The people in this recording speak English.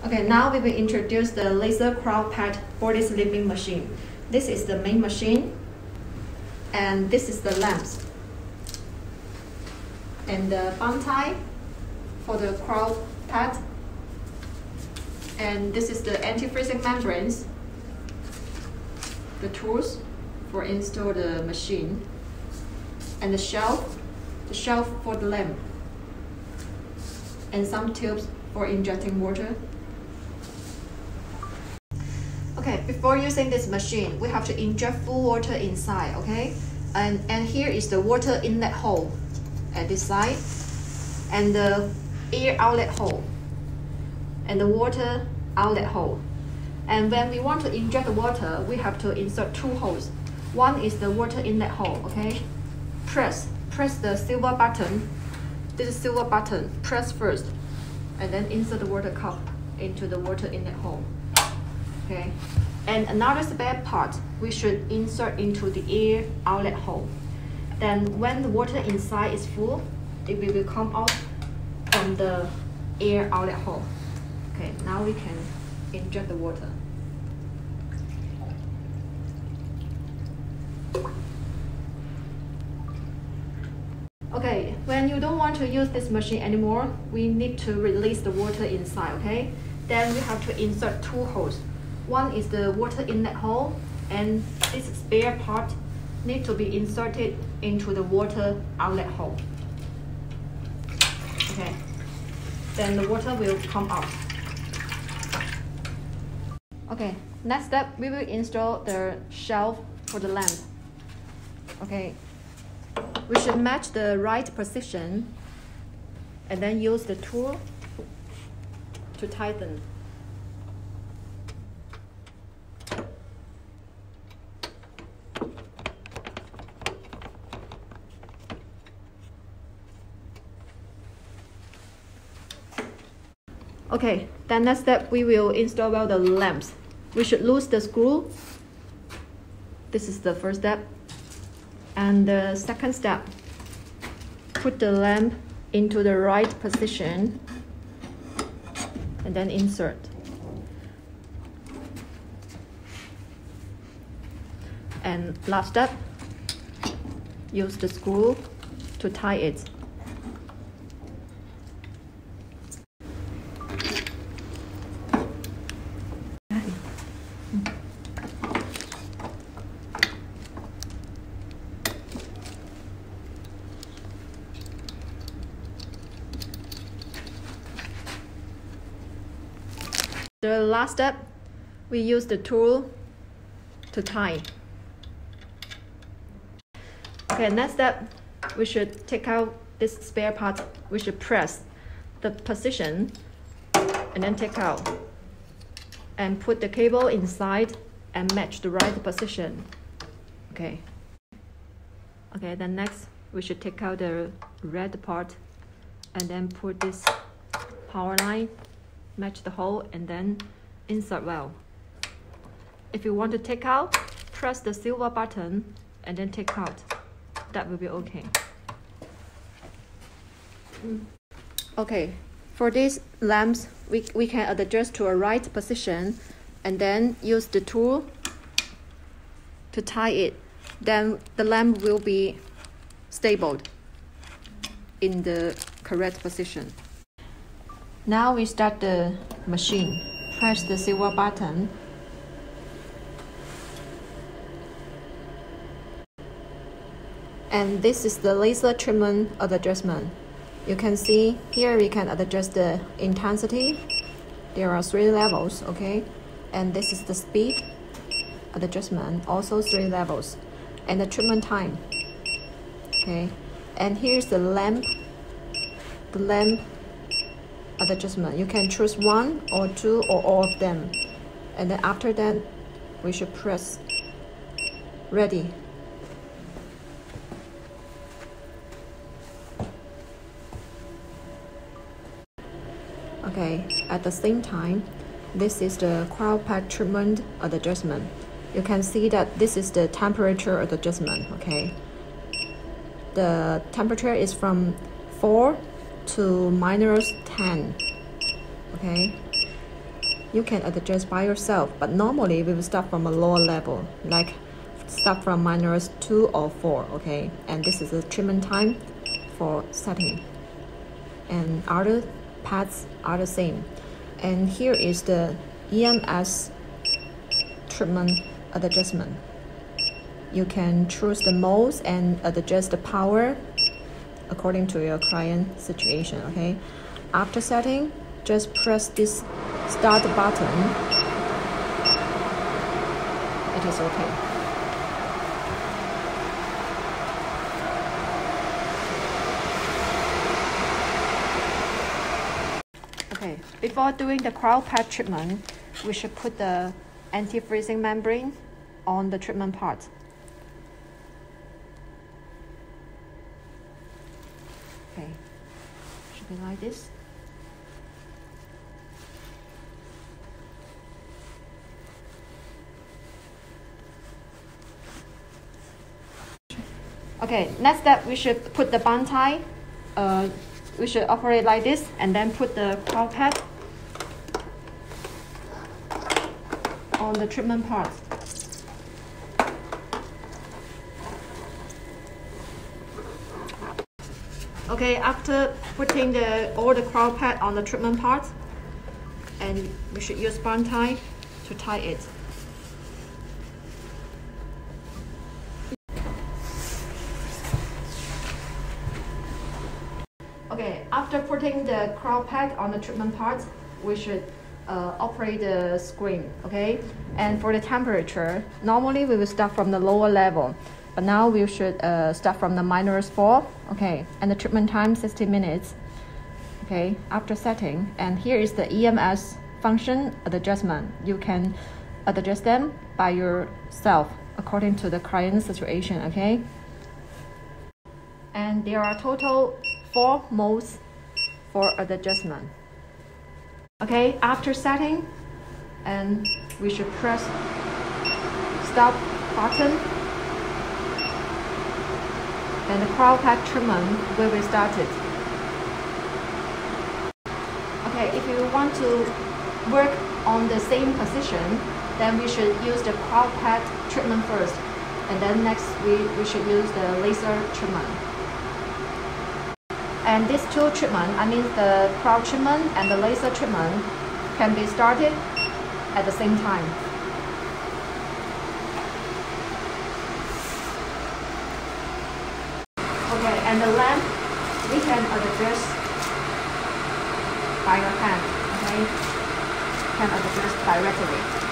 Okay, now we will introduce the laser cryo pad body slimming machine. This is the main machine, and this is the lamps. And the bun tie for the cryo pad. And this is the anti-freezing membranes, the tools for install the machine, and the shelf for the lamp, and some tubes for injecting water. Okay, before using this machine, we have to inject full water inside, okay? And here is the water inlet hole at this side, and the air outlet hole, and the water outlet hole. And when we want to inject the water, we have to insert two holes. One is the water inlet hole, okay? Press the silver button. This is silver button. Press first, and then insert the water cup into the water inlet hole. Okay. And another spare part we should insert into the air outlet hole. Then when the water inside is full, it will come out from the air outlet hole. Okay, now we can inject the water. Okay, when you don't want to use this machine anymore, we need to release the water inside, okay? Then we have to insert two holes. One is the water inlet hole, and this spare part needs to be inserted into the water outlet hole. Okay, then the water will come out. Okay, next step, we will install the shelf for the lamp. Okay, we should match the right position and then use the tool to tighten. Okay, then next step, we will install well the lamps. We should lose the screw. This is the first step. And the second step, put the lamp into the right position and then insert. And last step, use the screw to tie it. The last step, we use the tool to tie. Okay, next step, we should take out this spare part. We should press the position and then take out and put the cable inside and match the right position. Okay. Okay, then next, we should take out the red part and then put this power line, match the hole, and then insert well. If you want to take out, press the silver button and then take out. That will be okay. Okay, for these lamps, we can adjust to a right position and then use the tool to tie it. Then the lamp will be stable in the correct position. Now we start the machine. Press the silver button. And this is the laser treatment adjustment. You can see here we can adjust the intensity. There are 3 levels, okay? And this is the speed adjustment, also 3 levels. And the treatment time, okay? And here's the lamp adjustment. You can choose 1 or 2 or all of them. And then after that, we should press ready. Okay, at the same time, this is the cryo pad treatment adjustment. You can see that this is the temperature adjustment, okay? The temperature is from 4 to -10, okay? you can adjust by yourself, but normally we will start from a lower level, like start from -2 or 4, okay? And this is the treatment time for setting. And other pads are the same. And here is the EMS treatment adjustment. You can choose the modes and adjust the power according to your client situation, okay? After setting, just press this start button. It is okay. Okay, before doing the cryo pad treatment, we should put the anti-freezing membrane on the treatment part. Okay, should be like this. Okay, next step, we should put the bond tie. We should operate like this and then put the cryo pad on the treatment part. Okay, after putting all the cryo pad on the treatment part, and we should use bond tie to tie it. Okay, after putting the cryo pad on the treatment part, we should operate the screen, okay? And for the temperature, normally we will start from the lower level, but now we should start from the -4, okay? And the treatment time 60 minutes, okay? After setting, and here is the EMS function adjustment. You can adjust them by yourself according to the client situation, okay? And there are total 4 modes for adjustment. Okay, after setting, and we should press stop button, and the cryo pad treatment will be started. Okay, if you want to work on the same position, then we should use the cryo pad treatment first, and then next we should use the laser treatment. And these two treatments, I mean the cryo treatment and the laser treatment, can be started at the same time. Okay, and the lamp, we can adjust by your hand, okay? Can adjust directly.